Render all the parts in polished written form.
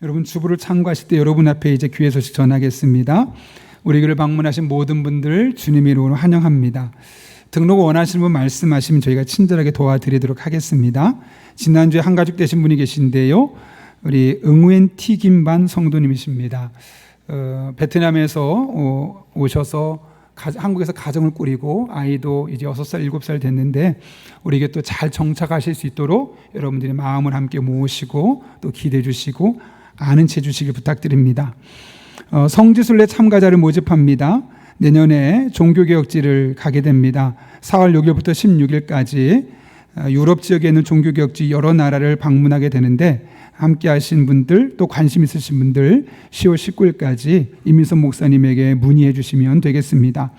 여러분 주부를 참고하실 때 여러분 앞에 이제 귀의 소식 전하겠습니다. 우리 교회를 방문하신 모든 분들 주님의 이름으로 환영합니다. 등록 원하시는 분 말씀하시면 저희가 친절하게 도와드리도록 하겠습니다. 지난주에 한 가족 되신 분이 계신데요. 우리 응우엔 티김반 성도님이십니다. 베트남에서 오셔서 한국에서 가정을 꾸리고 아이도 이제 6살, 7살 됐는데 우리에게 또 잘 정착하실 수 있도록 여러분들의 마음을 함께 모으시고 또 기대해 주시고 아는 채 주시길 부탁드립니다. 성지순례 참가자를 모집합니다. 내년에 종교개혁지를 가게 됩니다. 4월 6일부터 16일까지 유럽 지역에 있는 종교개혁지 여러 나라를 방문하게 되는데 함께 하신 분들 또 관심 있으신 분들 10월 19일까지 이민선 목사님에게 문의해 주시면 되겠습니다.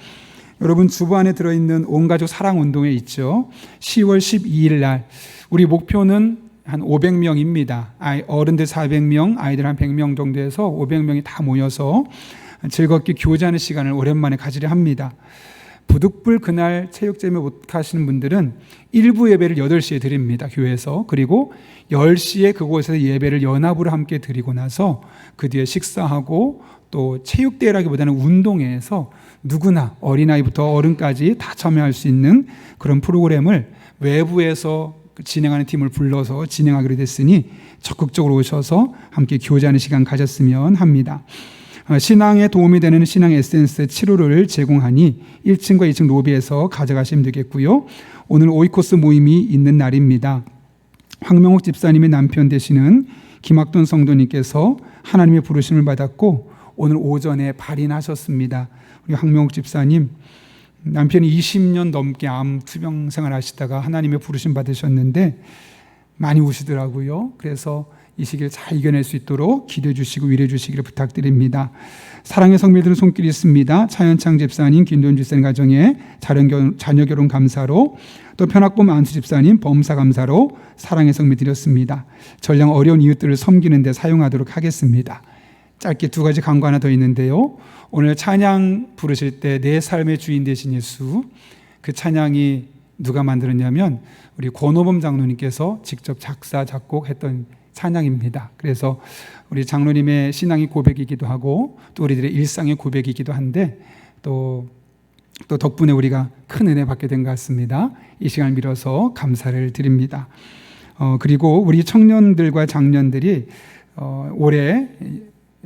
여러분 주보 안에 들어있는 온가족 사랑운동회 있죠. 10월 12일 날 우리 목표는 한 500명입니다. 어른들 400명, 아이들 한 100명 정도 해서 500명이 다 모여서 즐겁게 교제하는 시간을 오랜만에 가지려 합니다. 부득불 그날 체육제매 못 가시는 분들은 일부 예배를 8시에 드립니다. 교회에서. 그리고 10시에 그곳에서 예배를 연합으로 함께 드리고 나서 그 뒤에 식사하고 또 체육대회라기보다는 운동회에서 누구나 어린아이부터 어른까지 다 참여할 수 있는 그런 프로그램을 외부에서 진행하는 팀을 불러서 진행하기로 됐으니 적극적으로 오셔서 함께 교제하는 시간 가졌으면 합니다. 신앙에 도움이 되는 신앙 에센스 치료를 제공하니 1층과 2층 로비에서 가져가시면 되겠고요. 오늘 오이코스 모임이 있는 날입니다. 황명옥 집사님의 남편 되시는 김학돈 성도님께서 하나님의 부르심을 받았고 오늘 오전에 발인하셨습니다. 우리 황명옥 집사님 남편이 20년 넘게 암 투병 생활 하시다가 하나님의 부르심 받으셨는데 많이 우시더라고요. 그래서 이 시기를 잘 이겨낼 수 있도록 기도해 주시고 위로해 주시기를 부탁드립니다. 사랑의 성밀들은 손길이 있습니다. 차현창 집사님, 김도현 집사님 가정에 자녀 결혼 감사로 또 편학범 안수 집사님 범사 감사로 사랑의 성밀 드렸습니다. 전량 어려운 이웃들을 섬기는 데 사용하도록 하겠습니다. 짧게 2가지 광고 하나 더 있는데요. 오늘 찬양 부르실 때 내 삶의 주인 되신 예수, 그 찬양이 누가 만들었냐면 우리 권호범 장로님께서 직접 작사 작곡했던 찬양입니다. 그래서 우리 장로님의 신앙의 고백이기도 하고 또 우리들의 일상의 고백이기도 한데 또 덕분에 우리가 큰 은혜 받게 된 것 같습니다. 이 시간을 빌어서 감사를 드립니다. 그리고 우리 청년들과 장년들이 올해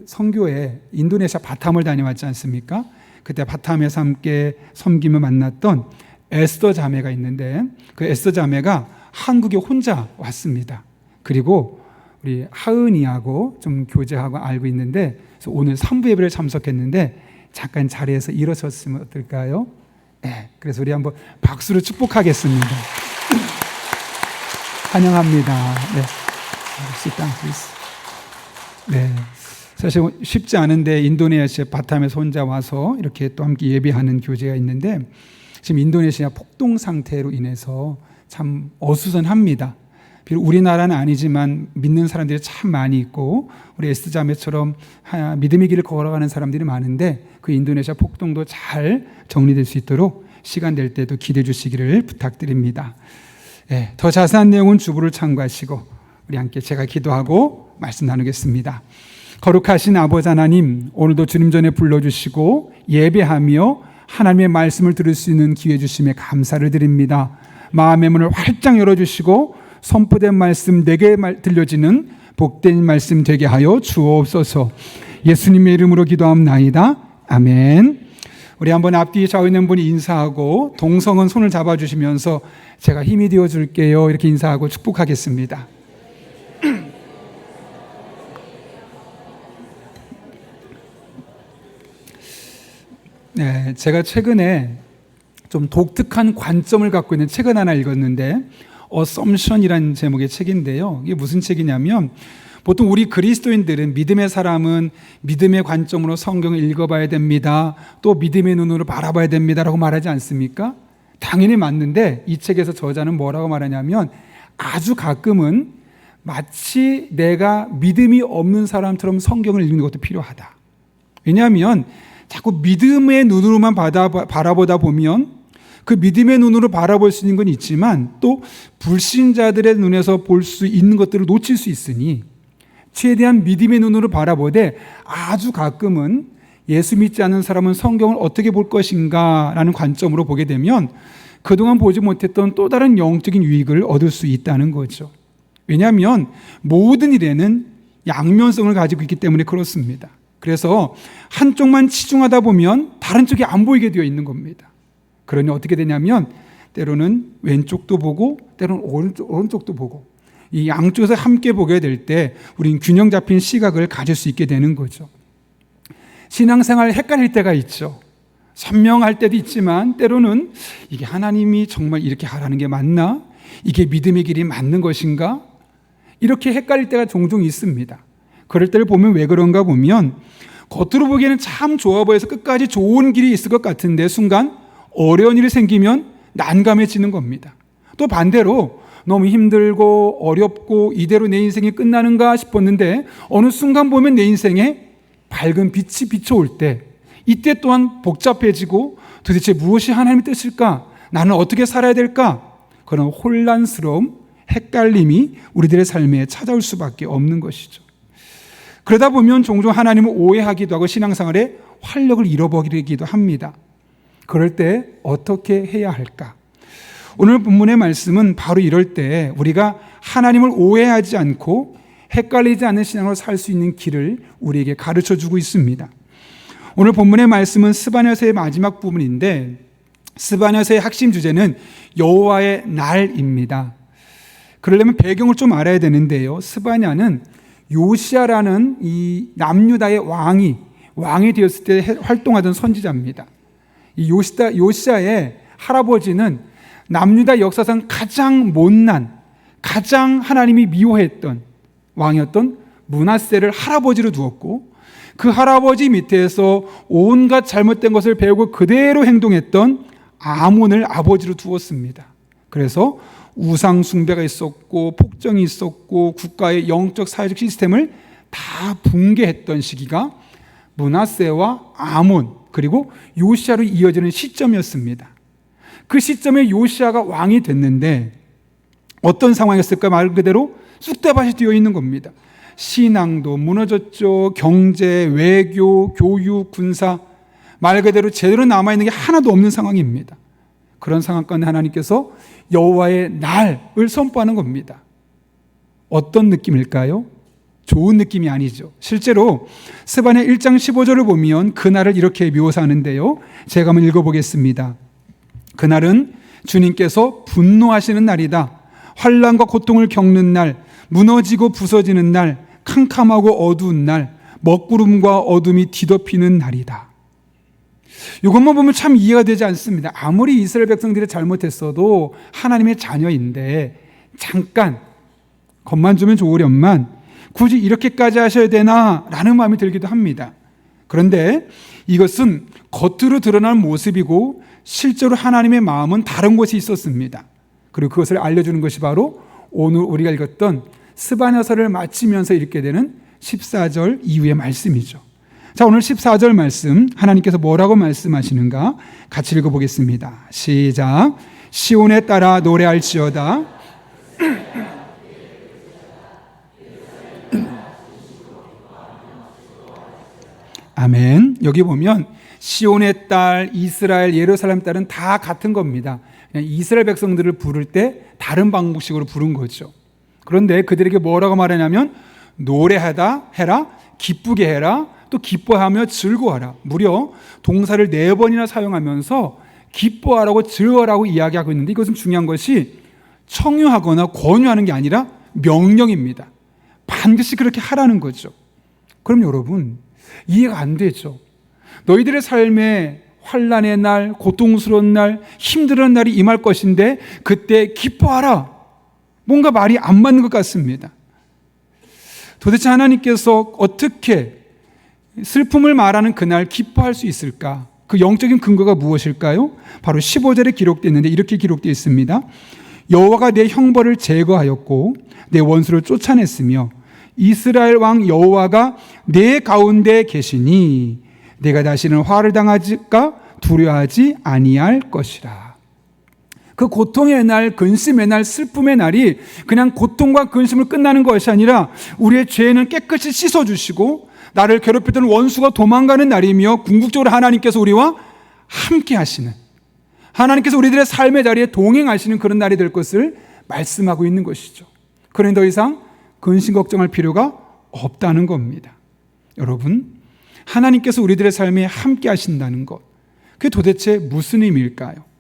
선교에 인도네시아 바탐을 다녀왔지 않습니까? 그때 바탐에서 함께 섬기며 만났던 에스더 자매가 있는데 그 에스더 자매가 한국에 혼자 왔습니다. 그리고 우리 하은이하고 좀 교제하고 알고 있는데 그래서 오늘 3부 예배를 참석했는데 잠깐 자리에서 일어섰으면 어떨까요? 네, 그래서 우리 한번 박수로 축복하겠습니다. 환영합니다. 네, sit down, please. 네, 사실 쉽지 않은데 인도네시아 바탐에서 혼자 와서 이렇게 또 함께 예배하는 교제가 있는데 지금 인도네시아 폭동 상태로 인해서 참 어수선합니다. 비록 우리나라는 아니지만 믿는 사람들이 참 많이 있고 우리 에스더 자매처럼 믿음의 길을 걸어가는 사람들이 많은데 그 인도네시아 폭동도 잘 정리될 수 있도록 시간 될 때도 기대해 주시기를 부탁드립니다. 네, 더 자세한 내용은 주부를 참고하시고 우리 함께 제가 기도하고 말씀 나누겠습니다. 거룩하신 아버지 하나님, 오늘도 주님 전에 불러주시고 예배하며 하나님의 말씀을 들을 수 있는 기회 주심에 감사를 드립니다. 마음의 문을 활짝 열어주시고 선포된 말씀 내게 들려지는 복된 말씀 되게 하여 주옵소서. 예수님의 이름으로 기도합나이다. 아멘. 우리 한번 앞뒤에 좌우 있는 분이 인사하고 동성은 손을 잡아주시면서 제가 힘이 되어줄게요 이렇게 인사하고 축복하겠습니다. 네, 제가 최근에 좀 독특한 관점을 갖고 있는 책을 하나 읽었는데 Assumption이라는 제목의 책인데요. 이게 무슨 책이냐면 보통 우리 그리스도인들은 믿음의 사람은 믿음의 관점으로 성경을 읽어봐야 됩니다. 또 믿음의 눈으로 바라봐야 됩니다라고 말하지 않습니까? 당연히 맞는데 이 책에서 저자는 뭐라고 말하냐면 아주 가끔은 마치 내가 믿음이 없는 사람처럼 성경을 읽는 것도 필요하다. 왜냐하면 자꾸 믿음의 눈으로만 바라보다 보면 그 믿음의 눈으로 바라볼 수 있는 건 있지만 또 불신자들의 눈에서 볼 수 있는 것들을 놓칠 수 있으니 최대한 믿음의 눈으로 바라보되 아주 가끔은 예수 믿지 않는 사람은 성경을 어떻게 볼 것인가 라는 관점으로 보게 되면 그동안 보지 못했던 또 다른 영적인 유익을 얻을 수 있다는 거죠. 왜냐하면 모든 일에는 양면성을 가지고 있기 때문에 그렇습니다. 그래서 한쪽만 치중하다 보면 다른 쪽이 안 보이게 되어 있는 겁니다. 그러니 어떻게 되냐면 때로는 왼쪽도 보고 때로는 오른쪽도 보고 이 양쪽에서 함께 보게 될 때 우리는 균형 잡힌 시각을 가질 수 있게 되는 거죠. 신앙생활 헷갈릴 때가 있죠. 선명할 때도 있지만 때로는 이게 하나님이 정말 이렇게 하라는 게 맞나? 이게 믿음의 길이 맞는 것인가? 이렇게 헷갈릴 때가 종종 있습니다. 그럴 때를 보면 왜 그런가 보면 겉으로 보기에는 참 좋아 보여서 끝까지 좋은 길이 있을 것 같은데 순간 어려운 일이 생기면 난감해지는 겁니다. 또 반대로 너무 힘들고 어렵고 이대로 내 인생이 끝나는가 싶었는데 어느 순간 보면 내 인생에 밝은 빛이 비춰올 때 이때 또한 복잡해지고 도대체 무엇이 하나님의 뜻일까? 나는 어떻게 살아야 될까? 그런 혼란스러움, 헷갈림이 우리들의 삶에 찾아올 수밖에 없는 것이죠. 그러다 보면 종종 하나님을 오해하기도 하고 신앙생활에 활력을 잃어버리기도 합니다. 그럴 때 어떻게 해야 할까? 오늘 본문의 말씀은 바로 이럴 때 우리가 하나님을 오해하지 않고 헷갈리지 않는 신앙으로 살 수 있는 길을 우리에게 가르쳐주고 있습니다. 오늘 본문의 말씀은 스바냐서의 마지막 부분인데 스바냐서의 핵심 주제는 여호와의 날입니다. 그러려면 배경을 좀 알아야 되는데요. 스바냐는 요시아라는 이 남유다의 왕이 되었을 때 활동하던 선지자입니다. 이 요시아의 할아버지는 남유다 역사상 가장 못난, 가장 하나님이 미워했던 왕이었던 므낫세를 할아버지로 두었고 그 할아버지 밑에서 온갖 잘못된 것을 배우고 그대로 행동했던 아몬을 아버지로 두었습니다. 그래서 우상 숭배가 있었고 폭정이 있었고 국가의 영적 사회적 시스템을 다 붕괴했던 시기가 므낫세와 아몬 그리고 요시아로 이어지는 시점이었습니다. 그 시점에 요시아가 왕이 됐는데 어떤 상황이었을까? 말 그대로 쑥대밭이 되어 있는 겁니다. 신앙도 무너졌죠. 경제, 외교, 교육, 군사 말 그대로 제대로 남아있는 게 하나도 없는 상황입니다. 그런 상황 가운데 하나님께서 여호와의 날을 선포하는 겁니다. 어떤 느낌일까요? 좋은 느낌이 아니죠. 실제로 스바냐 1장 15절을 보면 그날을 이렇게 묘사하는데요. 제가 한번 읽어보겠습니다. 그날은 주님께서 분노하시는 날이다. 환난과 고통을 겪는 날, 무너지고 부서지는 날, 캄캄하고 어두운 날, 먹구름과 어둠이 뒤덮이는 날이다. 이것만 보면 참 이해가 되지 않습니다. 아무리 이스라엘 백성들이 잘못했어도 하나님의 자녀인데 잠깐 겁만 주면 좋으련만 굳이 이렇게까지 하셔야 되나? 라는 마음이 들기도 합니다. 그런데 이것은 겉으로 드러난 모습이고 실제로 하나님의 마음은 다른 곳에 있었습니다. 그리고 그것을 알려주는 것이 바로 오늘 우리가 읽었던 스바냐서를 마치면서 읽게 되는 14절 이후의 말씀이죠. 자, 오늘 14절 말씀 하나님께서 뭐라고 말씀하시는가 같이 읽어보겠습니다. 시작. 시온에 따라 노래할지어다. 아멘. 여기 보면 시온의 딸, 이스라엘, 예루살렘 딸은 다 같은 겁니다. 그냥 이스라엘 백성들을 부를 때 다른 방식으로 부른 거죠. 그런데 그들에게 뭐라고 말하냐면 노래하다 해라, 기쁘게 해라, 또 기뻐하며 즐거워하라. 무려 동사를 4번이나 사용하면서 기뻐하라고 즐거워하라고 이야기하고 있는데 이것은 중요한 것이 청유하거나 권유하는 게 아니라 명령입니다. 반드시 그렇게 하라는 거죠. 그럼 여러분 이해가 안 되죠. 너희들의 삶에 환난의 날, 고통스러운 날, 힘든 날이 임할 것인데 그때 기뻐하라. 뭔가 말이 안 맞는 것 같습니다. 도대체 하나님께서 어떻게 슬픔을 말하는 그날 기뻐할 수 있을까? 그 영적인 근거가 무엇일까요? 바로 15절에 기록되어 있는데 이렇게 기록되어 있습니다. 여호와가 내 형벌을 제거하였고 내 원수를 쫓아냈으며 이스라엘 왕 여호와가 내 가운데 계시니 내가 다시는 화를 당할까 두려워하지 아니할 것이라. 그 그 고통의 날, 근심의 날, 슬픔의 날이 그냥 고통과 근심을 끝나는 것이 아니라 우리의 죄는 깨끗이 씻어주시고 나를 괴롭히던 원수가 도망가는 날이며 궁극적으로 하나님께서 우리와 함께 하시는, 하나님께서 우리들의 삶의 자리에 동행하시는 그런 날이 될 것을 말씀하고 있는 것이죠. 그러니 더 이상 근심 걱정할 필요가 없다는 겁니다. 여러분, 하나님께서 우리들의 삶에 함께 하신다는 것, 그게 도대체 무슨 의미일까요?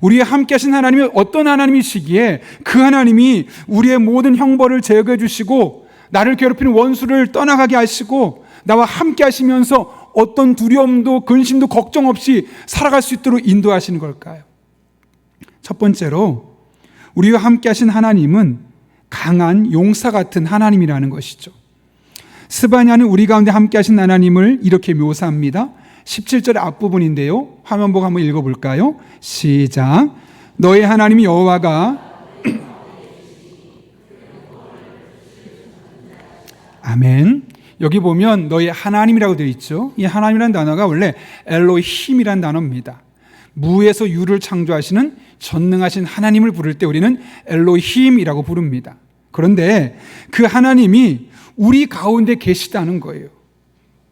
우리와 함께 하신 하나님이 어떤 하나님이시기에 그 하나님이 우리의 모든 형벌을 제거해 주시고 나를 괴롭히는 원수를 떠나가게 하시고 나와 함께 하시면서 어떤 두려움도 근심도 걱정 없이 살아갈 수 있도록 인도하시는 걸까요? 첫 번째로 우리와 함께 하신 하나님은 강한 용사 같은 하나님이라는 것이죠. 스바냐는 우리 가운데 함께 하신 하나님을 이렇게 묘사합니다. 17절의 앞부분인데요. 화면 보고 한번 읽어볼까요? 시작. 너의 하나님 여호와가 아멘. 여기 보면 너의 하나님이라고 되어 있죠. 이 하나님이라는 단어가 원래 엘로힘이라는 단어입니다. 무에서 유를 창조하시는 전능하신 하나님을 부를 때 우리는 엘로힘이라고 부릅니다. 그런데 그 하나님이 우리 가운데 계시다는 거예요.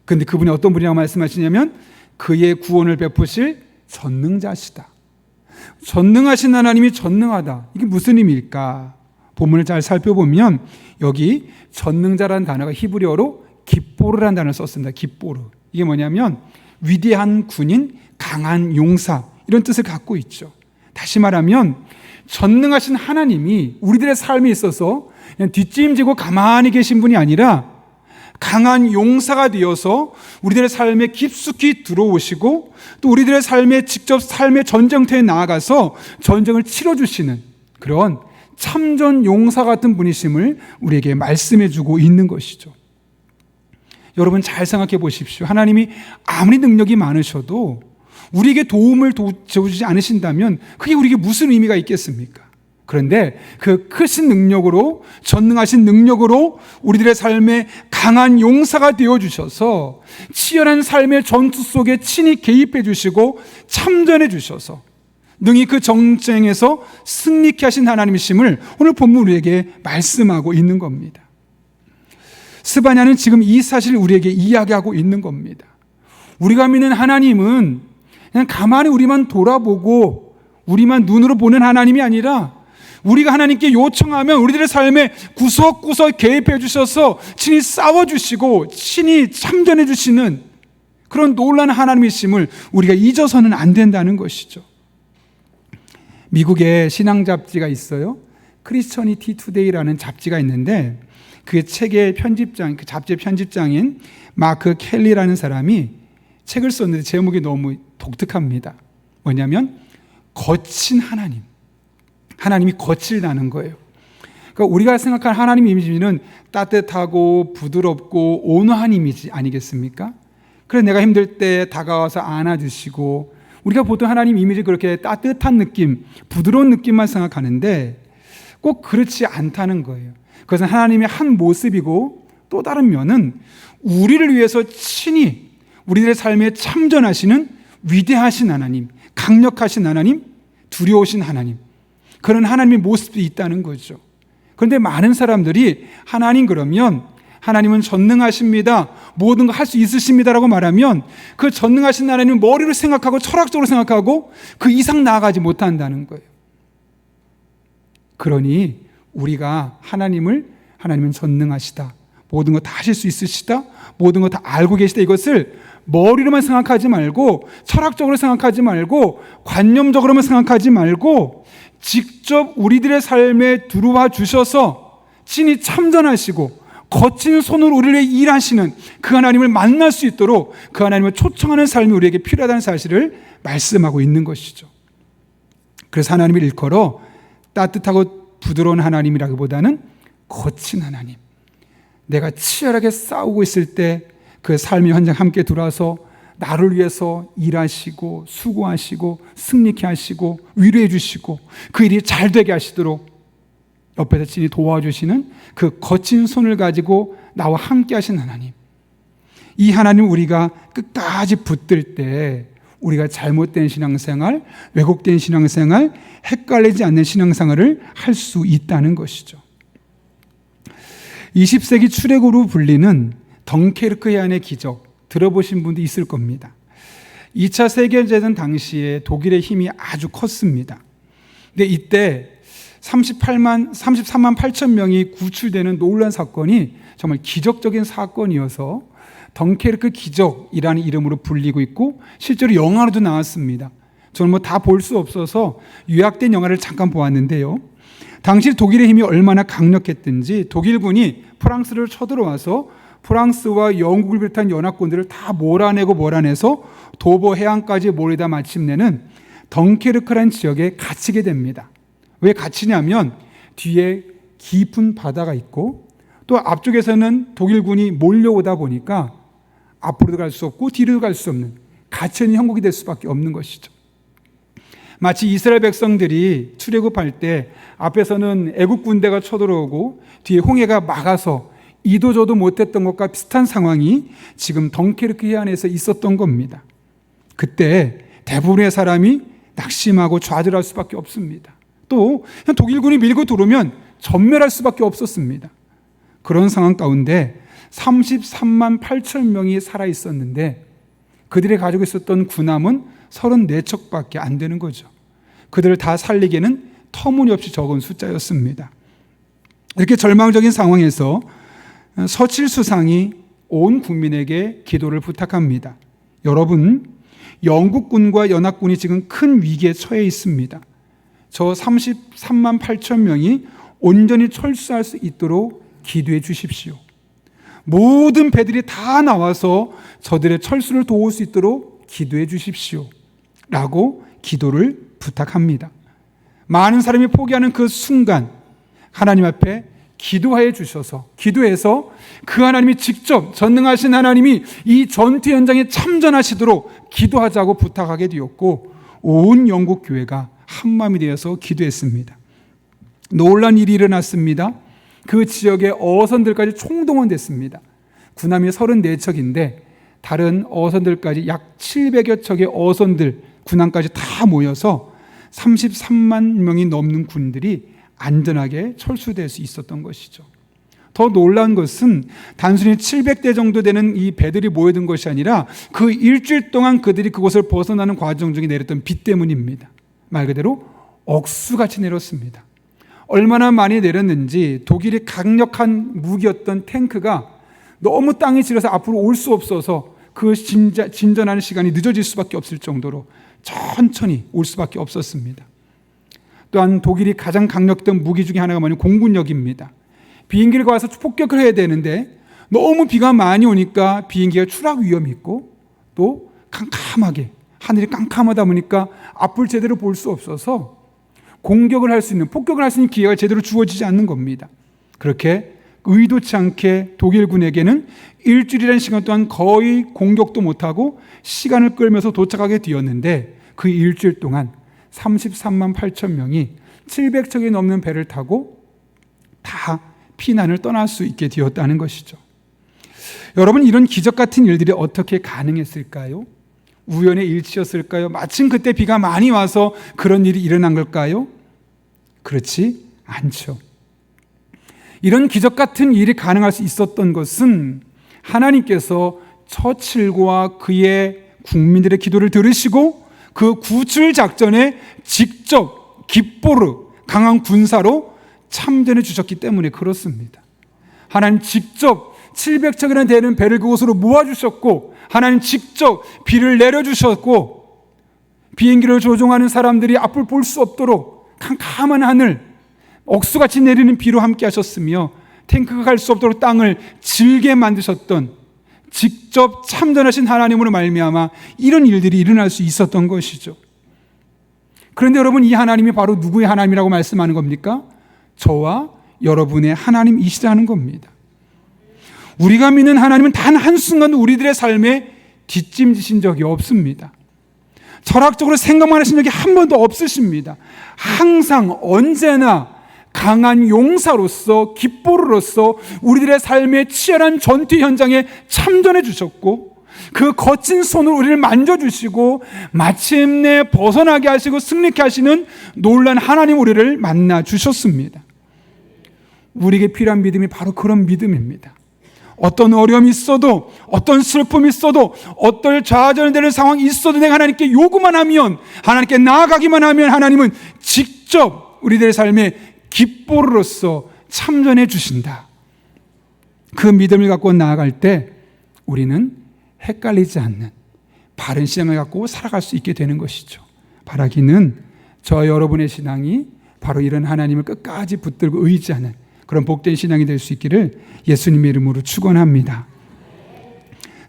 그런데 그분이 어떤 분이라고 말씀하시냐면 그의 구원을 베푸실 전능자시다. 전능하신 하나님이 전능하다. 이게 무슨 의미일까? 본문을 잘 살펴보면 여기 전능자라는 단어가 히브리어로 깃보르라는 단어를 썼습니다. 깃보르. 이게 뭐냐면 위대한 군인, 강한 용사, 이런 뜻을 갖고 있죠. 다시 말하면 전능하신 하나님이 우리들의 삶에 있어서 그냥 뒷짐지고 가만히 계신 분이 아니라 강한 용사가 되어서 우리들의 삶에 깊숙이 들어오시고 또 우리들의 삶에 직접 삶의 전쟁터에 나아가서 전쟁을 치러주시는 그런 참전 용사 같은 분이심을 우리에게 말씀해 주고 있는 것이죠. 여러분 잘 생각해 보십시오. 하나님이 아무리 능력이 많으셔도 우리에게 도움을 주지 않으신다면 그게 우리에게 무슨 의미가 있겠습니까? 그런데 그 크신 능력으로, 전능하신 능력으로 우리들의 삶에 강한 용사가 되어주셔서 치열한 삶의 전투 속에 친히 개입해 주시고 참전해 주셔서 능히 그 정쟁에서 승리케 하신 하나님이심을 오늘 본문 우리에게 말씀하고 있는 겁니다. 스바냐는 지금 이 사실을 우리에게 이야기하고 있는 겁니다. 우리가 믿는 하나님은 그냥 가만히 우리만 돌아보고 우리만 눈으로 보는 하나님이 아니라 우리가 하나님께 요청하면 우리들의 삶에 구석구석 개입해 주셔서 친히 싸워주시고 친히 참전해 주시는 그런 놀라운 하나님이심을 우리가 잊어서는 안 된다는 것이죠. 미국에 신앙 잡지가 있어요. 크리스처니티 투데이라는 잡지가 있는데 그 책의 편집장, 그 잡지의 편집장인 마크 켈리라는 사람이 책을 썼는데 제목이 너무 독특합니다. 뭐냐면 거친 하나님. 하나님이 거칠다는 거예요. 그러니까 우리가 생각한 하나님 이미지는 따뜻하고 부드럽고 온화한 이미지 아니겠습니까? 그래서 내가 힘들 때 다가와서 안아주시고 우리가 보통 하나님 이미지 그렇게 따뜻한 느낌, 부드러운 느낌만 생각하는데 꼭 그렇지 않다는 거예요. 그것은 하나님의 한 모습이고 또 다른 면은 우리를 위해서 친히 우리들의 삶에 참전하시는 위대하신 하나님, 강력하신 하나님, 두려우신 하나님, 그런 하나님의 모습이 있다는 거죠. 그런데 많은 사람들이 하나님 그러면 하나님은 전능하십니다, 모든 거 할 수 있으십니다라고 말하면 그 전능하신 하나님은 머리로 생각하고 철학적으로 생각하고 그 이상 나아가지 못한다는 거예요. 그러니 우리가 하나님은 전능하시다, 모든 거 다 하실 수 있으시다, 모든 거 다 알고 계시다, 이것을 머리로만 생각하지 말고 철학적으로 생각하지 말고 관념적으로만 생각하지 말고 직접 우리들의 삶에 들어와 주셔서 친히 참전하시고 거친 손으로 우리를 위해 일하시는 그 하나님을 만날 수 있도록 그 하나님을 초청하는 삶이 우리에게 필요하다는 사실을 말씀하고 있는 것이죠. 그래서 하나님을 일컬어 따뜻하고 부드러운 하나님이라기보다는 거친 하나님, 내가 치열하게 싸우고 있을 때 그 삶의 현장 함께 들어와서 나를 위해서 일하시고 수고하시고 승리케 하시고 위로해 주시고 그 일이 잘 되게 하시도록 옆에서 친히 도와주시는 그 거친 손을 가지고 나와 함께 하신 하나님, 이 하나님 우리가 끝까지 붙들 때 우리가 잘못된 신앙생활, 왜곡된 신앙생활, 헷갈리지 않는 신앙생활을 할 수 있다는 것이죠. 20세기 출애굽으로 불리는 덩케르크 해안의 기적 들어보신 분도 있을 겁니다. 2차 세계대전 당시에 독일의 힘이 아주 컸습니다. 근데 이때 33만 8천 명이 구출되는 놀라운 사건이 정말 기적적인 사건이어서 덩케르크 기적이라는 이름으로 불리고 있고 실제로 영화로도 나왔습니다. 저는 다 볼 수 없어서 요약된 영화를 잠깐 보았는데요. 당시 독일의 힘이 얼마나 강력했든지 독일군이 프랑스를 쳐들어와서 프랑스와 영국을 비롯한 연합군들을 다 몰아내서 도보 해안까지 몰리다 마침내는 덩케르크라는 지역에 갇히게 됩니다. 왜 갇히냐면 뒤에 깊은 바다가 있고 또 앞쪽에서는 독일군이 몰려오다 보니까 앞으로도 갈 수 없고 뒤로도 갈 수 없는 갇혀있는 형국이 될 수밖에 없는 것이죠. 마치 이스라엘 백성들이 출애굽할 때 앞에서는 애국 군대가 쳐들어오고 뒤에 홍해가 막아서 이도 저도 못했던 것과 비슷한 상황이 지금 덩케르크 해안에서 있었던 겁니다. 그때 대부분의 사람이 낙심하고 좌절할 수밖에 없습니다. 또 독일군이 밀고 들어오면 전멸할 수밖에 없었습니다. 그런 상황 가운데 33만 8천 명이 살아있었는데 그들이 가지고 있었던 군함은 34척밖에 안 되는 거죠. 그들을 다 살리기에는 터무니없이 적은 숫자였습니다. 이렇게 절망적인 상황에서 서칠 수상이 온 국민에게 기도를 부탁합니다. 여러분, 영국군과 연합군이 지금 큰 위기에 처해 있습니다. 저 33만 8천 명이 온전히 철수할 수 있도록 기도해 주십시오. 모든 배들이 다 나와서 저들의 철수를 도울 수 있도록 기도해 주십시오. 라고 기도를 부탁합니다. 많은 사람이 포기하는 그 순간 하나님 앞에 기도해 주셔서 기도해서 그 하나님이 직접 전능하신 하나님이 이 전투 현장에 참전하시도록 기도하자고 부탁하게 되었고 온 영국 교회가 한마음이 되어서 기도했습니다. 놀라운 일이 일어났습니다. 그 지역의 어선들까지 총동원됐습니다. 군함이 34척인데 다른 어선들까지 약 700여 척의 어선들, 군함까지 다 모여서 33만 명이 넘는 군들이 안전하게 철수될 수 있었던 것이죠. 더 놀라운 것은 단순히 700대 정도 되는 이 배들이 모여든 것이 아니라 그 일주일 동안 그들이 그곳을 벗어나는 과정 중에 내렸던 비 때문입니다. 말 그대로 억수같이 내렸습니다. 얼마나 많이 내렸는지 독일이 강력한 무기였던 탱크가 너무 땅이 질어서 앞으로 올 수 없어서 그 진전하는 시간이 늦어질 수밖에 없을 정도로 천천히 올 수밖에 없었습니다. 또한 독일이 가장 강력했던 무기 중에 하나가 뭐냐면 공군력입니다. 비행기를 가서 폭격을 해야 되는데 너무 비가 많이 오니까 비행기가 추락 위험이 있고 또 캄캄하게 하늘이 깜깜하다 보니까 앞을 제대로 볼 수 없어서 공격을 할 수 있는 폭격을 할 수 있는 기회가 제대로 주어지지 않는 겁니다. 그렇게 의도치 않게 독일군에게는 일주일이라는 시간 동안 거의 공격도 못하고 시간을 끌면서 도착하게 되었는데 그 일주일 동안 33만 8천 명이 700척이 넘는 배를 타고 다 피난을 떠날 수 있게 되었다는 것이죠. 여러분, 이런 기적 같은 일들이 어떻게 가능했을까요? 우연의 일치였을까요? 마침 그때 비가 많이 와서 그런 일이 일어난 걸까요? 그렇지 않죠. 이런 기적 같은 일이 가능할 수 있었던 것은 하나님께서 처칠과 그의 국민들의 기도를 들으시고 그 구출 작전에 직접 깃보르 강한 군사로 참전해 주셨기 때문에 그렇습니다. 하나님 직접 700척이나 되는 배를 그곳으로 모아주셨고 하나님 직접 비를 내려주셨고 비행기를 조종하는 사람들이 앞을 볼 수 없도록 캄캄한 하늘 억수같이 내리는 비로 함께 하셨으며 탱크가 갈 수 없도록 땅을 질게 만드셨던 직접 참전하신 하나님으로 말미암아 이런 일들이 일어날 수 있었던 것이죠. 그런데 여러분, 이 하나님이 바로 누구의 하나님이라고 말씀하는 겁니까? 저와 여러분의 하나님이시라는 겁니다. 우리가 믿는 하나님은 단 한순간도 우리들의 삶에 뒷짐지신 적이 없습니다. 철학적으로 생각만 하신 적이 한 번도 없으십니다. 항상 언제나 강한 용사로서 깃보르로서 우리들의 삶의 치열한 전투 현장에 참전해 주셨고 그 거친 손으로 우리를 만져주시고 마침내 벗어나게 하시고 승리케 하시는 놀라운 하나님 우리를 만나 주셨습니다. 우리에게 필요한 믿음이 바로 그런 믿음입니다. 어떤 어려움이 있어도, 어떤 슬픔이 있어도, 어떤 좌절되는 상황이 있어도 내가 하나님께 요구만 하면, 하나님께 나아가기만 하면 하나님은 직접 우리들의 삶에 깃보루로서 참전해 주신다. 그 믿음을 갖고 나아갈 때 우리는 헷갈리지 않는 바른 신앙을 갖고 살아갈 수 있게 되는 것이죠. 바라기는 저 여러분의 신앙이 바로 이런 하나님을 끝까지 붙들고 의지하는 그런 복된 신앙이 될 수 있기를 예수님의 이름으로 축원합니다.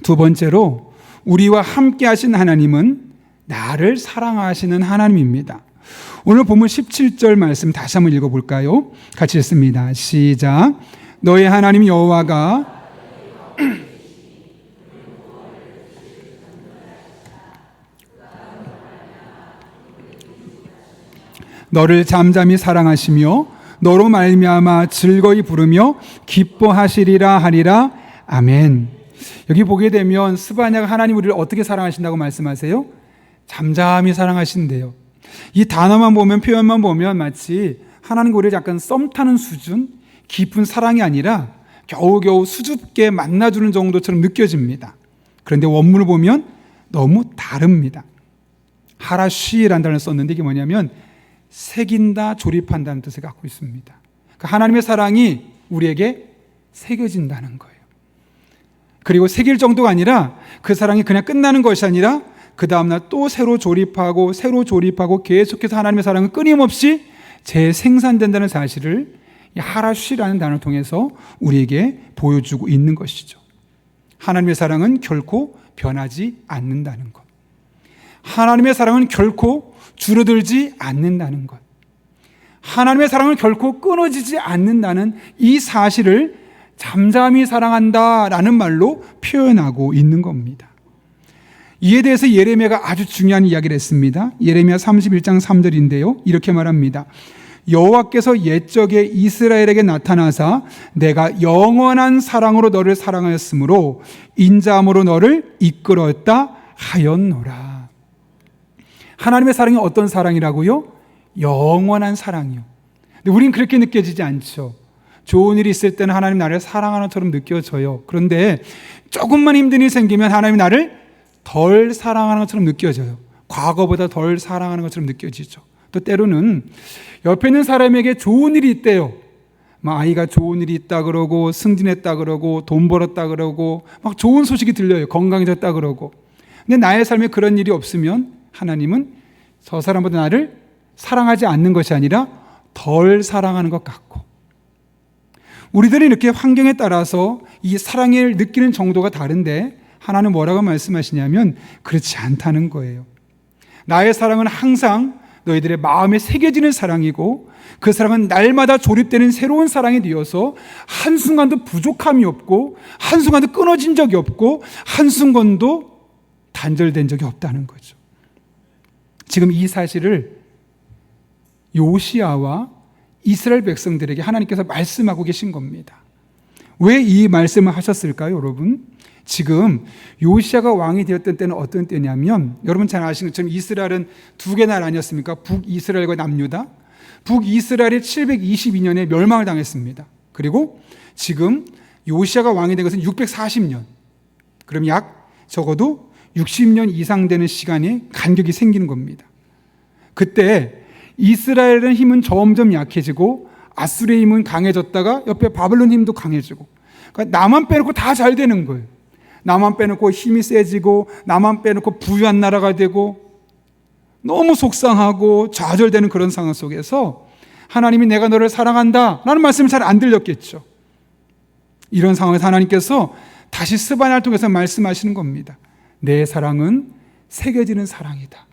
두 번째로 우리와 함께 하신 하나님은 나를 사랑하시는 하나님입니다. 오늘 본문 17절 말씀 다시 한번 읽어볼까요? 같이 읽습니다. 시작. 너의 하나님 여호와가 너를 잠잠히 사랑하시며 너로 말미암아 즐거이 부르며 기뻐하시리라 하리라. 아멘. 여기 보게 되면 스바냐가 하나님 우리를 어떻게 사랑하신다고 말씀하세요? 잠잠히 사랑하신대요. 이 단어만 보면, 표현만 보면 마치 하나님과 우리를 약간 썸 타는 수준, 깊은 사랑이 아니라 겨우겨우 수줍게 만나주는 정도처럼 느껴집니다. 그런데 원문을 보면 너무 다릅니다. 하라쉬라는 단어를 썼는데 이게 뭐냐면 새긴다, 조립한다는 뜻을 갖고 있습니다. 그러니까 하나님의 사랑이 우리에게 새겨진다는 거예요. 그리고 새길 정도가 아니라 그 사랑이 그냥 끝나는 것이 아니라 그 다음날 또 새로 조립하고 계속해서 하나님의 사랑은 끊임없이 재생산된다는 사실을 이 하라쉬라는 단어를 통해서 우리에게 보여주고 있는 것이죠. 하나님의 사랑은 결코 변하지 않는다는 것. 하나님의 사랑은 결코 줄어들지 않는다는 것. 하나님의 사랑은 결코 끊어지지 않는다는 이 사실을 잠잠히 사랑한다라는 말로 표현하고 있는 겁니다. 이에 대해서 예레미야가 아주 중요한 이야기를 했습니다. 예레미야 31장 3절인데요. 이렇게 말합니다. 여호와께서 옛적에 이스라엘에게 나타나사 내가 영원한 사랑으로 너를 사랑하였으므로 인자함으로 너를 이끌었다 하였노라. 하나님의 사랑이 어떤 사랑이라고요? 영원한 사랑이요. 근데 우린 그렇게 느껴지지 않죠. 좋은 일이 있을 때는 하나님 나를 사랑하는 것처럼 느껴져요. 그런데 조금만 힘든 일이 생기면 하나님 나를 덜 사랑하는 것처럼 느껴져요. 과거보다 덜 사랑하는 것처럼 느껴지죠. 또 때로는 옆에 있는 사람에게 좋은 일이 있대요. 막 아이가 좋은 일이 있다 그러고 승진했다 그러고 돈 벌었다 그러고 막 좋은 소식이 들려요. 건강해졌다 그러고. 근데 나의 삶에 그런 일이 없으면 하나님은 저 사람보다 나를 사랑하지 않는 것이 아니라 덜 사랑하는 것 같고, 우리들이 이렇게 환경에 따라서 이 사랑을 느끼는 정도가 다른데 하나는 뭐라고 말씀하시냐면 그렇지 않다는 거예요. 나의 사랑은 항상 너희들의 마음에 새겨지는 사랑이고 그 사랑은 날마다 조립되는 새로운 사랑이 되어서 한순간도 부족함이 없고 한순간도 끊어진 적이 없고 한순간도 단절된 적이 없다는 거죠. 지금 이 사실을 요시야와 이스라엘 백성들에게 하나님께서 말씀하고 계신 겁니다. 왜 이 말씀을 하셨을까요, 여러분? 지금 요시야가 왕이 되었던 때는 어떤 때냐면, 여러분 잘 아시는 것처럼 이스라엘은 두 개 나라 아니었습니까? 북이스라엘과 남유다. 북이스라엘이 722년에 멸망을 당했습니다. 그리고 지금 요시야가 왕이 된 것은 640년. 그럼 약 적어도 60년 이상 되는 시간에 간격이 생기는 겁니다. 그때 이스라엘의 힘은 점점 약해지고 아수르의 힘은 강해졌다가 옆에 바벨론 힘도 강해지고, 그러니까 나만 빼놓고 다 잘 되는 거예요. 나만 빼놓고 힘이 세지고 나만 빼놓고 부유한 나라가 되고 너무 속상하고 좌절되는 그런 상황 속에서 하나님이 내가 너를 사랑한다 라는 말씀이 잘 안 들렸겠죠. 이런 상황에서 하나님께서 다시 스바냐를 통해서 말씀하시는 겁니다. 내 사랑은 새겨지는 사랑이다.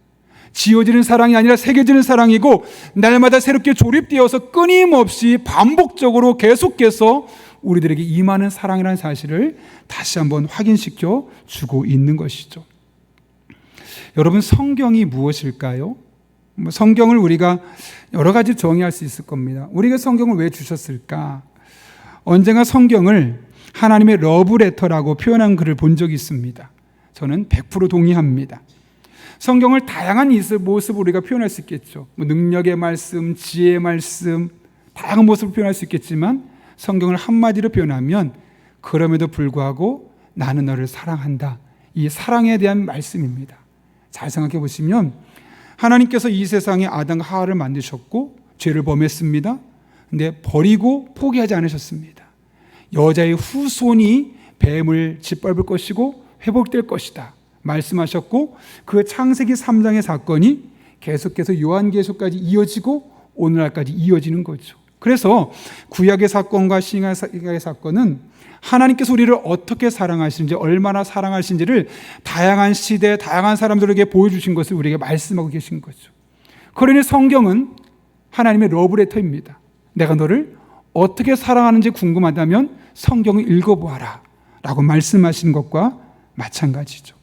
지워지는 사랑이 아니라 새겨지는 사랑이고 날마다 새롭게 조립되어서 끊임없이 반복적으로 계속해서 우리들에게 임하는 사랑이라는 사실을 다시 한번 확인시켜 주고 있는 것이죠. 여러분, 성경이 무엇일까요? 성경을 우리가 여러 가지 정의할 수 있을 겁니다. 우리가 성경을 왜 주셨을까? 언젠가 성경을 하나님의 러브레터라고 표현한 글을 본 적이 있습니다. 저는 100% 동의합니다. 성경을 다양한 모습으로 우리가 표현할 수 있겠죠. 능력의 말씀, 지혜의 말씀, 다양한 모습으로 표현할 수 있겠지만 성경을 한마디로 표현하면 그럼에도 불구하고 나는 너를 사랑한다. 이 사랑에 대한 말씀입니다. 잘 생각해 보시면 하나님께서 이 세상에 아담과 하와를 만드셨고 죄를 범했습니다. 근데 버리고 포기하지 않으셨습니다. 여자의 후손이 뱀을 짓밟을 것이고 회복될 것이다 말씀하셨고, 그 창세기 3장의 사건이 계속해서 요한계시록까지 이어지고 오늘날까지 이어지는 거죠. 그래서 구약의 사건과 신약의 사건은 하나님께서 우리를 어떻게 사랑하시는지, 얼마나 사랑하시는지를 다양한 시대, 다양한 사람들에게 보여주신 것을 우리에게 말씀하고 계신 거죠. 그러니 성경은 하나님의 러브레터입니다. 내가 너를 어떻게 사랑하는지 궁금하다면 성경을 읽어보아라 라고 말씀하시는 것과 마찬가지죠.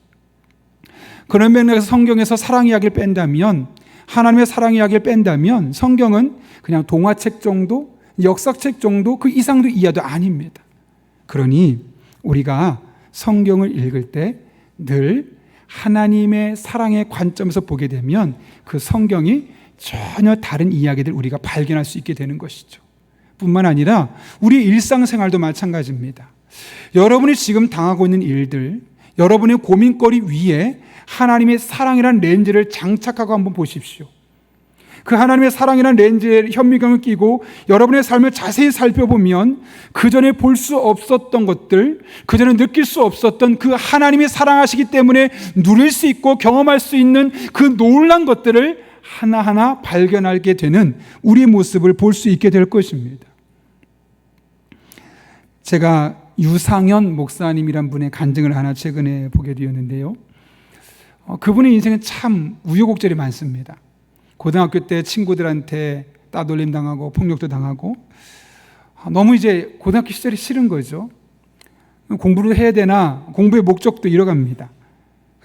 그런 면에서 성경에서 사랑 이야기를 뺀다면, 하나님의 사랑 이야기를 뺀다면 성경은 그냥 동화책 정도, 역사책 정도, 그 이상도 이하도 아닙니다. 그러니 우리가 성경을 읽을 때 늘 하나님의 사랑의 관점에서 보게 되면 그 성경이 전혀 다른 이야기들 우리가 발견할 수 있게 되는 것이죠. 뿐만 아니라 우리의 일상생활도 마찬가지입니다. 여러분이 지금 당하고 있는 일들, 여러분의 고민거리 위에 하나님의 사랑이라는 렌즈를 장착하고 한번 보십시오. 그 하나님의 사랑이라는 렌즈에 현미경을 끼고 여러분의 삶을 자세히 살펴보면 그전에 볼 수 없었던 것들, 그전에 느낄 수 없었던 그 하나님이 사랑하시기 때문에 누릴 수 있고 경험할 수 있는 그 놀라운 것들을 하나하나 발견하게 되는 우리의 모습을 볼 수 있게 될 것입니다. 제가 유상현 목사님이란 분의 간증을 하나 최근에 보게 되었는데요. 그분의 인생은 참 우여곡절이 많습니다. 고등학교 때 친구들한테 따돌림 당하고 폭력도 당하고 너무 이제 고등학교 시절이 싫은 거죠. 공부를 해야 되나, 공부의 목적도 잃어갑니다.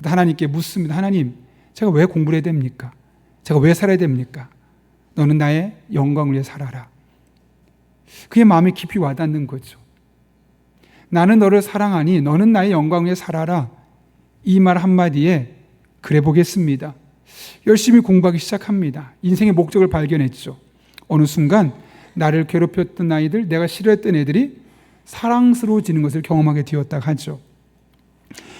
하나님께 묻습니다. 하나님, 제가 왜 공부를 해야 됩니까? 제가 왜 살아야 됩니까? 너는 나의 영광을 위해 살아라. 그의 마음에 깊이 와닿는 거죠. 나는 너를 사랑하니 너는 나의 영광을 위해 살아라. 이 말 한마디에 그래 보겠습니다. 열심히 공부하기 시작합니다. 인생의 목적을 발견했죠. 어느 순간 나를 괴롭혔던 아이들, 내가 싫어했던 애들이 사랑스러워지는 것을 경험하게 되었다고 하죠.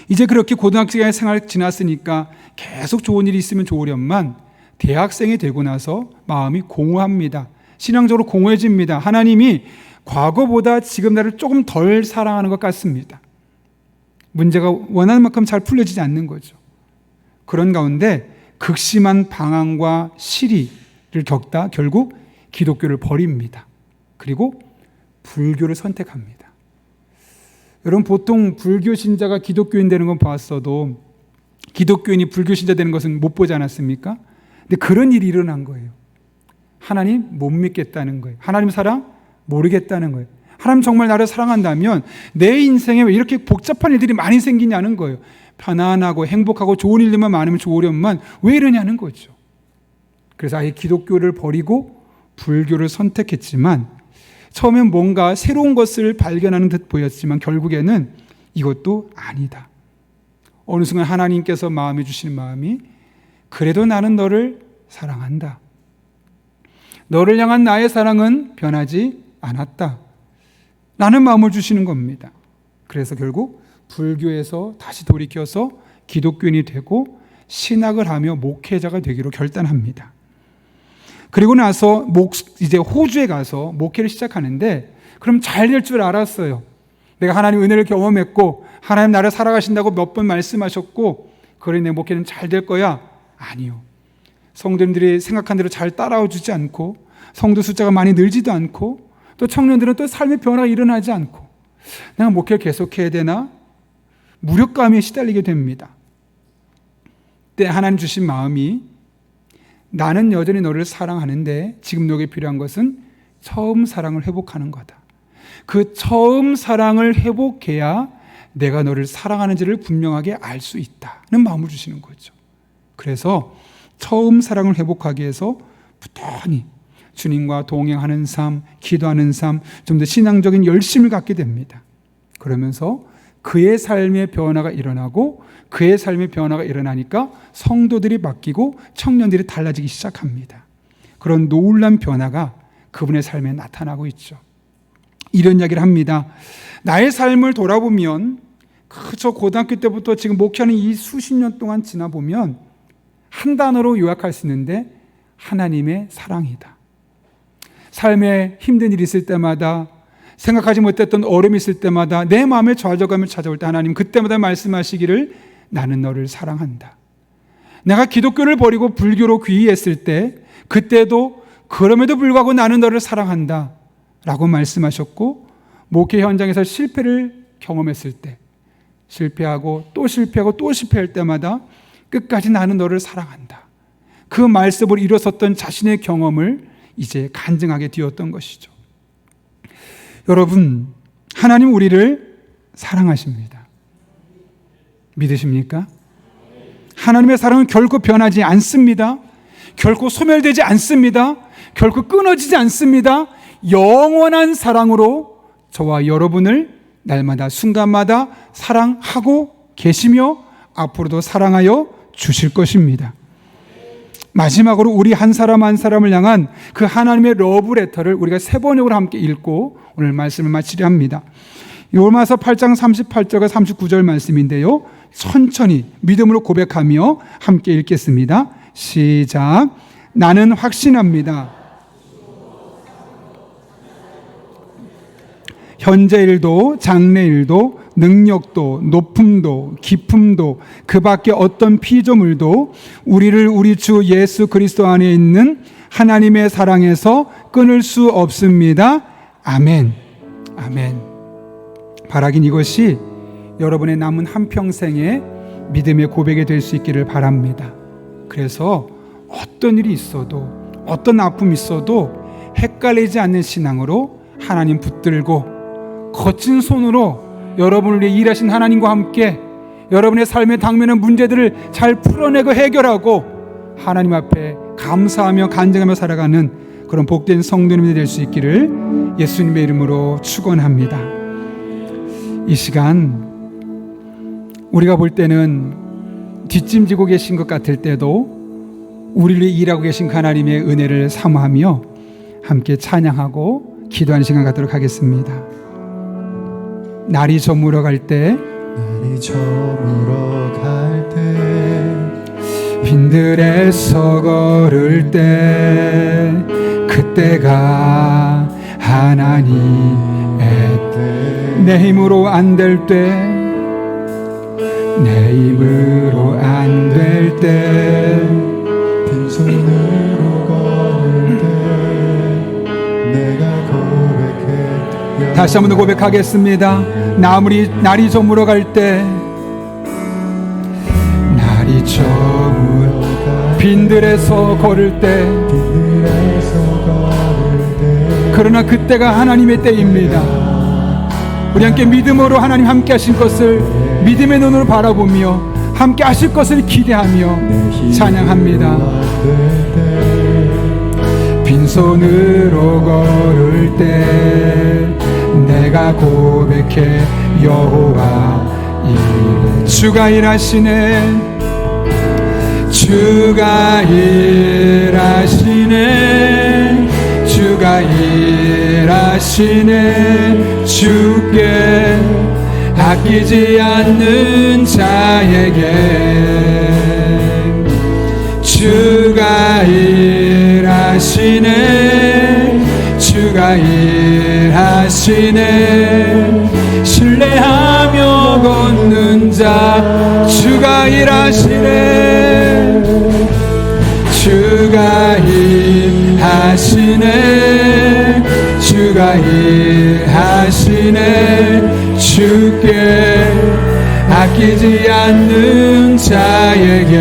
이제 그렇게 고등학생 생활 지났으니까 계속 좋은 일이 있으면 좋으련만 대학생이 되고 나서 마음이 공허합니다. 신앙적으로 공허해집니다. 하나님이 과거보다 지금 나를 조금 덜 사랑하는 것 같습니다. 문제가 원하는 만큼 잘 풀려지지 않는 거죠. 그런 가운데 극심한 방황과 시리를 겪다 결국 기독교를 버립니다. 그리고 불교를 선택합니다. 여러분, 보통 불교 신자가 기독교인 되는 건 봤어도 기독교인이 불교 신자 되는 것은 못 보지 않았습니까? 근데 그런 일이 일어난 거예요. 하나님 못 믿겠다는 거예요. 하나님 사랑 모르겠다는 거예요. 하나님 정말 나를 사랑한다면 내 인생에 왜 이렇게 복잡한 일들이 많이 생기냐는 거예요. 편안하고 행복하고 좋은 일들만 많으면 좋으련만 왜 이러냐는 거죠. 그래서 아예 기독교를 버리고 불교를 선택했지만 처음엔 뭔가 새로운 것을 발견하는 듯 보였지만 결국에는 이것도 아니다. 어느 순간 하나님께서 마음에 주시는 마음이 그래도 나는 너를 사랑한다. 너를 향한 나의 사랑은 변하지 않았다. 라는 마음을 주시는 겁니다. 그래서 결국 불교에서 다시 돌이켜서 기독교인이 되고 신학을 하며 목회자가 되기로 결단합니다. 그리고 나서 이제 호주에 가서 목회를 시작하는데 그럼 잘 될 줄 알았어요. 내가 하나님 은혜를 경험했고 하나님 나를 살아가신다고 몇 번 말씀하셨고 그러니 내 목회는 잘 될 거야. 아니요. 성도님들이 생각한 대로 잘 따라와 주지 않고 성도 숫자가 많이 늘지도 않고 또 청년들은 또 삶의 변화가 일어나지 않고 내가 목회를 계속해야 되나? 무력감에 시달리게 됩니다. 그때 하나님 주신 마음이 나는 여전히 너를 사랑하는데 지금 너에게 필요한 것은 처음 사랑을 회복하는 거다. 그 처음 사랑을 회복해야 내가 너를 사랑하는지를 분명하게 알 수 있다는 마음을 주시는 거죠. 그래서 처음 사랑을 회복하기 위해서 부단히 주님과 동행하는 삶, 기도하는 삶, 좀 더 신앙적인 열심을 갖게 됩니다. 그러면서 그의 삶의 변화가 일어나고 그의 삶의 변화가 일어나니까 성도들이 바뀌고 청년들이 달라지기 시작합니다. 그런 놀라운 변화가 그분의 삶에 나타나고 있죠. 이런 이야기를 합니다. 나의 삶을 돌아보면 그저 고등학교 때부터 지금 목회하는 이 수십 년 동안 지나보면 한 단어로 요약할 수 있는데 하나님의 사랑이다. 삶에 힘든 일이 있을 때마다, 생각하지 못했던 어려움이 있을 때마다, 내 마음에 좌절감을 찾아올 때 하나님 그때마다 말씀하시기를 나는 너를 사랑한다. 내가 기독교를 버리고 불교로 귀의했을 때 그때도 그럼에도 불구하고 나는 너를 사랑한다 라고 말씀하셨고, 목회 현장에서 실패를 경험했을 때 실패하고 또 실패하고 또 실패할 때마다 끝까지 나는 너를 사랑한다. 그 말씀으로 일어섰던 자신의 경험을 이제 간증하게 되었던 것이죠. 여러분, 하나님 우리를 사랑하십니다. 믿으십니까? 하나님의 사랑은 결코 변하지 않습니다. 결코 소멸되지 않습니다. 결코 끊어지지 않습니다. 영원한 사랑으로 저와 여러분을 날마다 순간마다 사랑하고 계시며 앞으로도 사랑하여 주실 것입니다. 마지막으로 우리 한 사람 한 사람을 향한 그 하나님의 러브레터를 우리가 세 번역으로 함께 읽고 오늘 말씀을 마치려 합니다. 로마서 8장 38절과 39절 말씀인데요, 천천히 믿음으로 고백하며 함께 읽겠습니다. 시작. 나는 확신합니다. 현재 일도 장래 일도 능력도 높음도 깊음도 그 밖에 어떤 피조물도 우리를 우리 주 예수 그리스도 안에 있는 하나님의 사랑에서 끊을 수 없습니다. 아멘. 아멘. 바라긴 이것이 여러분의 남은 한평생의 믿음의 고백이 될 수 있기를 바랍니다. 그래서 어떤 일이 있어도 어떤 아픔이 있어도 헷갈리지 않는 신앙으로 하나님 붙들고 거친 손으로 여러분을 위해 일하신 하나님과 함께 여러분의 삶에 당면한 문제들을 잘 풀어내고 해결하고 하나님 앞에 감사하며 간증하며 살아가는 그런 복된 성도님이 될 수 있기를 예수님의 이름으로 축원합니다. 이 시간 우리가 볼 때는 뒷짐지고 계신 것 같을 때도 우리를 위해 일하고 계신 하나님의 은혜를 사모하며 함께 찬양하고 기도하는 시간 갖도록 하겠습니다. 날이 저물어 갈 때, 날이 저물어 갈 때, 빈들에서 걸을 때, 그때가 하나님의 때, 내 힘으로 안 될 때, 내 힘으로 안 될 때, 빈손으로 걸을 때, 내가 고백해. 다시 한번 더 고백하겠습니다. 날이 저물어 갈 때, 날이 저물어 빈들에서 걸을 때, 그러나 그때가 하나님의 때입니다. 우리 함께 믿음으로 하나님 함께 하신 것을 믿음의 눈으로 바라보며 함께 하실 것을 기대하며 찬양합니다. 빈손으로 걸을 때 내가 고백해 여호와 이르 주가 일하시네, 주가 일하시네, 주가 일하시네. 주께 아끼지 않는 자에게 주가 일하시네, 주가 일하시네. 신뢰하며 걷는 자 주가 일하시네, 주가 일하시네, 주가 일하시네. 주께 아끼지 않는 자에게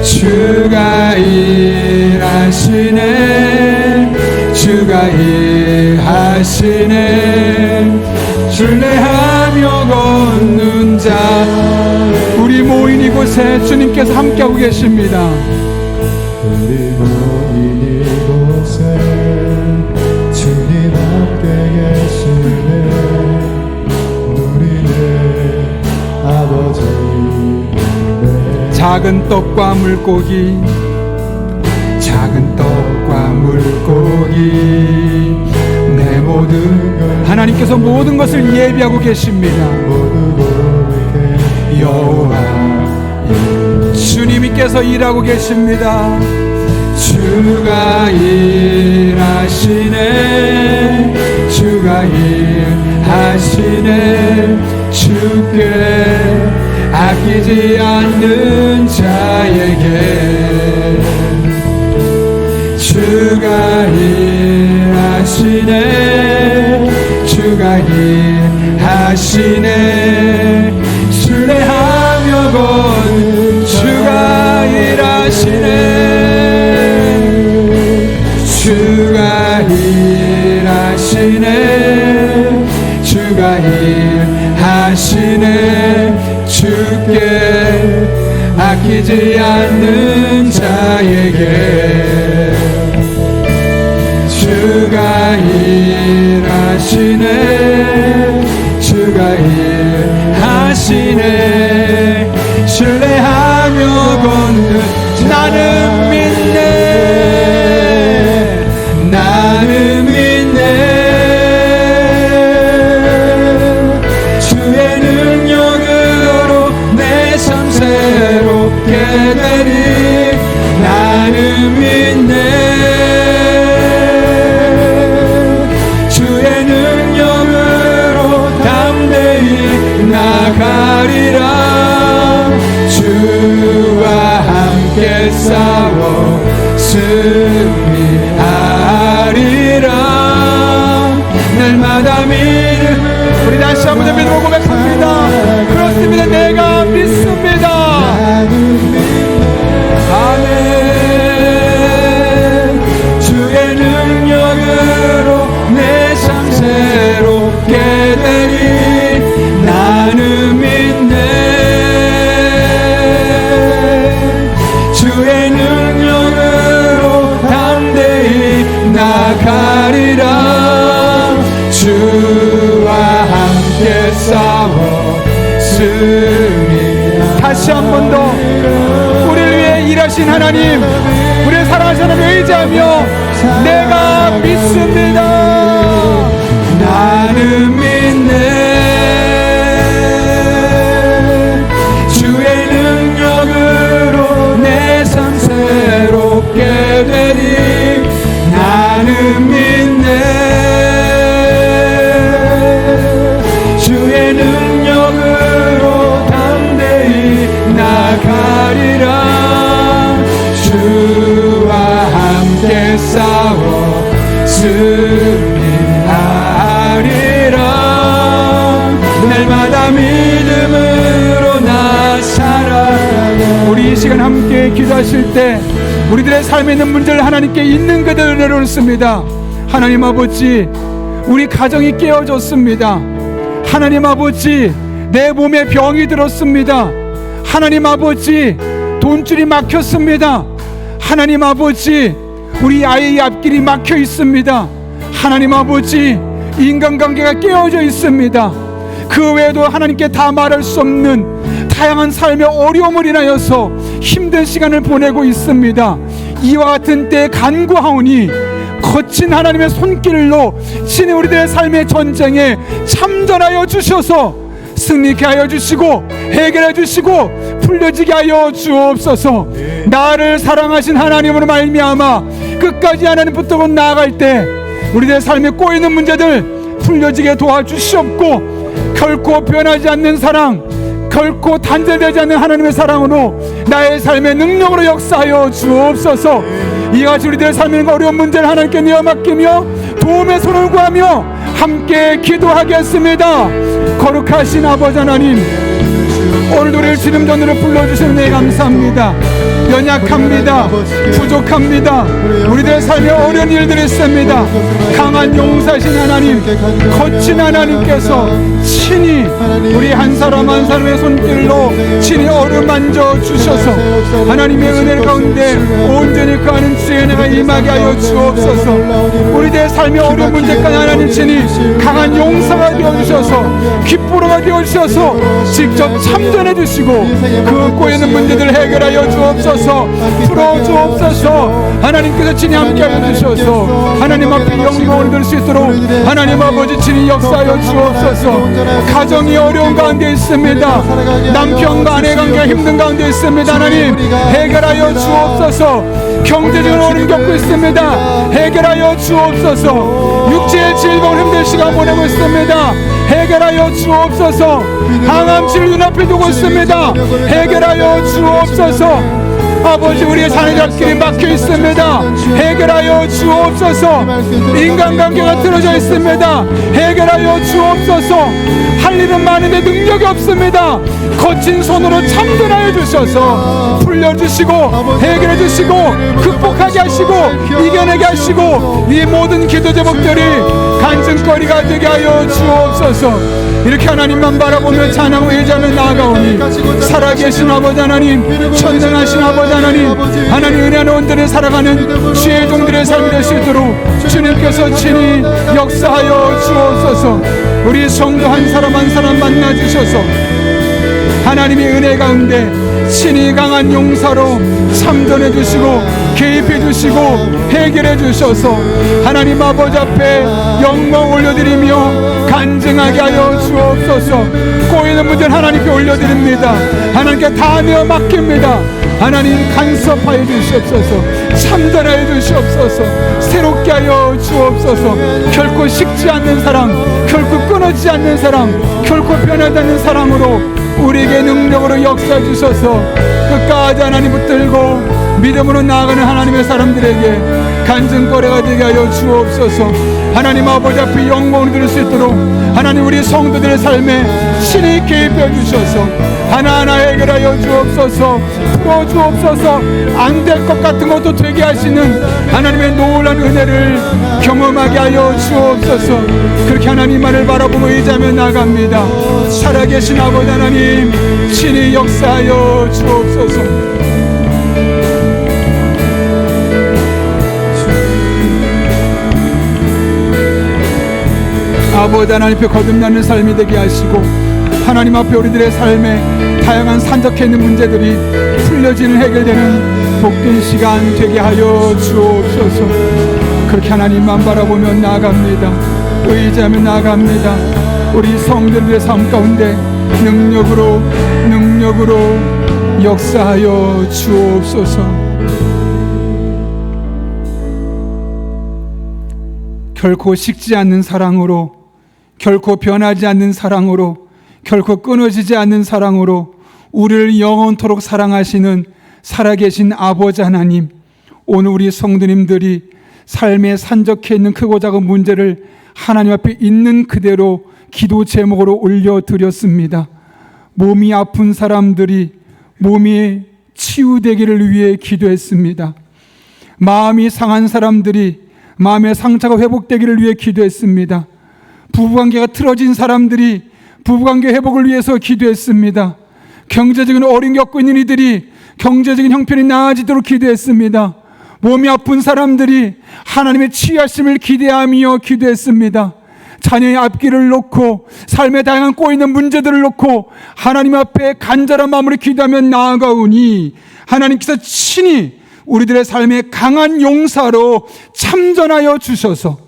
주가 일하시네, 주가 일하시네. 신뢰하며 걷는 자, 우리 모인 이곳에 주님께서 함께하고 계십니다. 우리 모인 이곳에 주님 함께 계시네. 작은 떡과 물고기, 작은 떡과 물고기, 내 모든 하나님께서 모든 것을 예비하고 계십니다. 여호와 주님께서 일하고 계십니다. 주가 일하시네, 주가 일하시네. 주께 아끼지 않는 자에게 주가 일하시네, 주가 일하시네. 신뢰하며 걷는 주가 일하시네, 주가 일하시네, 주가 일하시네. 주께 아끼지 않는 자에게 주가 일하시네, 주가 일하시네. 신뢰하며 걷는 나는 믿네, 나는 믿네. 주의 능력으로 내 삶 새롭게 되리. 나는 믿네, 주의 능력으로 담대히 나가리라. 주와 함께 싸워 승리하리라. 날마다 믿음. 우리 다시 한번 믿음으로 고백합니다. 그렇습니다. 내가 믿습니다. 아멘. 주의 능력으로 내 삶 새롭게 되리. 나는 믿네, 주의 능력으로 담대히 나가리라. 주와 함께 싸워 승리. 다시 한 번 더 우리를 위해 일하신 하나님, 우리를 사랑하시는 하나님 의지하며 내가 믿습니다. 나는 믿네, 주의 능력으로 내 삶 새롭게 되리. 나는 믿네, 주의 능력으로 담대히 나가리라. 주와 함께 싸워 승리하리라. 날마다 믿음으로 나 살아가네. 우리 이 시간 함께 기도하실 때 우리들의 삶에 있는 문제를 하나님께 있는 그대로 내려놓습니다. 하나님 아버지, 우리 가정이 깨어졌습니다. 하나님 아버지, 내 몸에 병이 들었습니다. 하나님 아버지, 돈줄이 막혔습니다. 하나님 아버지, 우리 아이의 앞길이 막혀 있습니다. 하나님 아버지, 인간관계가 깨어져 있습니다. 그 외에도 하나님께 다 말할 수 없는 다양한 삶의 어려움을 인하여서 힘든 시간을 보내고 있습니다. 이와 같은 때에 간구하오니 거친 하나님의 손길로 신의 우리들의 삶의 전쟁에 참전하여 주셔서 승리케 하여 주시고 해결해 주시고 풀려지게 하여 주옵소서. 나를 사랑하신 하나님으로 말미암아 끝까지 하나님 붙들고 나아갈 때 우리들의 삶에 꼬이는 문제들 풀려지게 도와주시옵고, 결코 변하지 않는 사랑, 결코 단절되지 않는 하나님의 사랑으로 나의 삶의 능력으로 역사하여 주옵소서. 이같이 우리들의 삶의 어려운 문제를 하나님께 내어 맡기며 도움의 손을 구하며 함께 기도하겠습니다. 거룩하신 아버지 하나님, 오늘 우리를 지름 전으로 불러주시는 데 감사합니다. 연약합니다. 부족합니다. 우리들의 삶에 어려운 일들이 있습니다. 강한 용사신 하나님, 거친 하나님께서 친히 우리 한 사람 한 사람의 손길로 친히 어루만져 주셔서 하나님의 은혜 가운데 온전히 거하는 주의 은혜가 임하게 하여 주옵소서. 우리들의 삶의 어려운 문제까지 하나님 친히 강한 용사가 되어주셔서 기쁘로가 되어주셔서 직접 참전해 주시고 그 꼬이는 문제들을 해결하여 주옵소서. 풀어주옵소서. 하나님께서 친히 함께하여 주셔서 하나님 앞에 영광을 드릴 수 있도록 하나님 아버지 친히 역사하여 주옵소서. 가정이 어려운 가운데 있습니다. 남편과 아내 관계가 힘든 가운데 있습니다. 하나님 해결하여 주옵소서. 경제적인 어려움 겪고 있습니다. 해결하여 주옵소서. 육체의 질병을 힘든 시간 보내고 있습니다. 해결하여 주옵소서. 항암치를 눈앞에 두고 있습니다. 해결하여 주옵소서. 아버지 우리의 자녀들끼리 막혀 있습니다. 해결하여 주옵소서. 인간관계가 틀어져 있습니다. 해결하여 주옵소서. 할 일은 많은데 능력이 없습니다. 거친 손으로 참전하여 주셔서 풀려주시고 해결해 주시고 극복하게 하시고 이겨내게 하시고 이 모든 기도 제목들이 간증거리가 되게 하여 주옵소서. 이렇게 하나님만 바라보며 찬양하고 의지하며 나아가오니 살아계신 아버지 하나님, 전능하신 아버지 하나님, 하나님 은혜 안에 온전히 살아가는 주의 종들의 삶이 될 수 있도록 주님께서 친히 역사하여 주옵소서. 우리 성도 한 사람 한 사람 만나 주셔서 하나님의 은혜 가운데 친히 강한 용사로 참전해 주시고 개입해 주시고 해결해 주셔서 하나님 아버지 앞에 영광 올려드리며 간증하게 하여 주옵소서. 꼬이는 문제를 하나님께 올려드립니다. 하나님께 다 내어 맡깁니다. 하나님 간섭하여 주시옵소서. 참전하여 주시옵소서. 새롭게 하여 주옵소서. 결코 식지 않는 사랑, 결코 끊어지지 않는 사랑, 결코 변하지 않는 사랑으로 우리에게 능력으로 역사해 주셔서 끝까지 하나님 붙들고 믿음으로 나아가는 하나님의 사람들에게 간증거리가 되게 하여 주옵소서. 하나님 아버지 앞에 영광을 드릴 수 있도록 하나님 우리 성도들의 삶에 신이 개입해 주셔서 하나하나 해결하여 주옵소서. 풀어주옵소서. 안 될 것 같은 것도 되게 하시는 하나님의 놀라운 은혜를 경험하게 하여 주옵소서. 그렇게 하나님만을 바라보며 의지하며 나갑니다. 살아계신 아버지 하나님 친히 역사하여 주옵소서. 아버지 하나님 앞에 거듭나는 삶이 되게 하시고 하나님 앞에 우리들의 삶에 다양한 산적해 있는 문제들이 풀려지는 해결되는 복된 시간 되게 하여 주옵소서. 그렇게 하나님만 바라보며 나아갑니다. 의지하며 나아갑니다. 우리 성도들의 삶 가운데 능력으로 역사하여 주옵소서. 결코 식지 않는 사랑으로, 결코 변하지 않는 사랑으로, 결코 끊어지지 않는 사랑으로 우리를 영원토록 사랑하시는 살아계신 아버지 하나님, 오늘 우리 성도님들이 삶에 산적해 있는 크고 작은 문제를 하나님 앞에 있는 그대로 기도 제목으로 올려드렸습니다. 몸이 아픈 사람들이 몸이 치유되기를 위해 기도했습니다. 마음이 상한 사람들이 마음의 상처가 회복되기를 위해 기도했습니다. 부부관계가 틀어진 사람들이 부부관계 회복을 위해서 기도했습니다. 경제적인 어려움 겪고 있는 이들이 경제적인 형편이 나아지도록 기도했습니다. 몸이 아픈 사람들이 하나님의 치유하심을 기대하며 기도했습니다. 자녀의 앞길을 놓고 삶에 다양한 꼬이는 문제들을 놓고 하나님 앞에 간절한 마음으로 기도하며 나아가오니 하나님께서 친히 우리들의 삶에 강한 용사로 참전하여 주셔서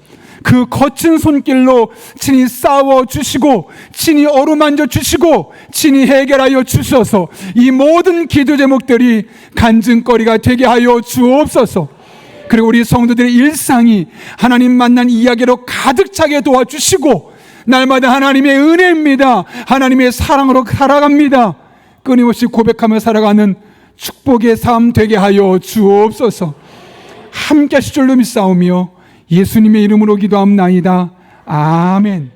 그 거친 손길로 친히 싸워주시고 친히 어루만져 주시고 친히 해결하여 주셔서 이 모든 기도 제목들이 간증거리가 되게 하여 주옵소서. 그리고 우리 성도들의 일상이 하나님 만난 이야기로 가득 차게 도와주시고 날마다 하나님의 은혜입니다. 하나님의 사랑으로 살아갑니다. 끊임없이 고백하며 살아가는 축복의 삶 되게 하여 주옵소서. 함께 하실 줄로 믿사오며 예수님의 이름으로 기도합나이다. 아멘.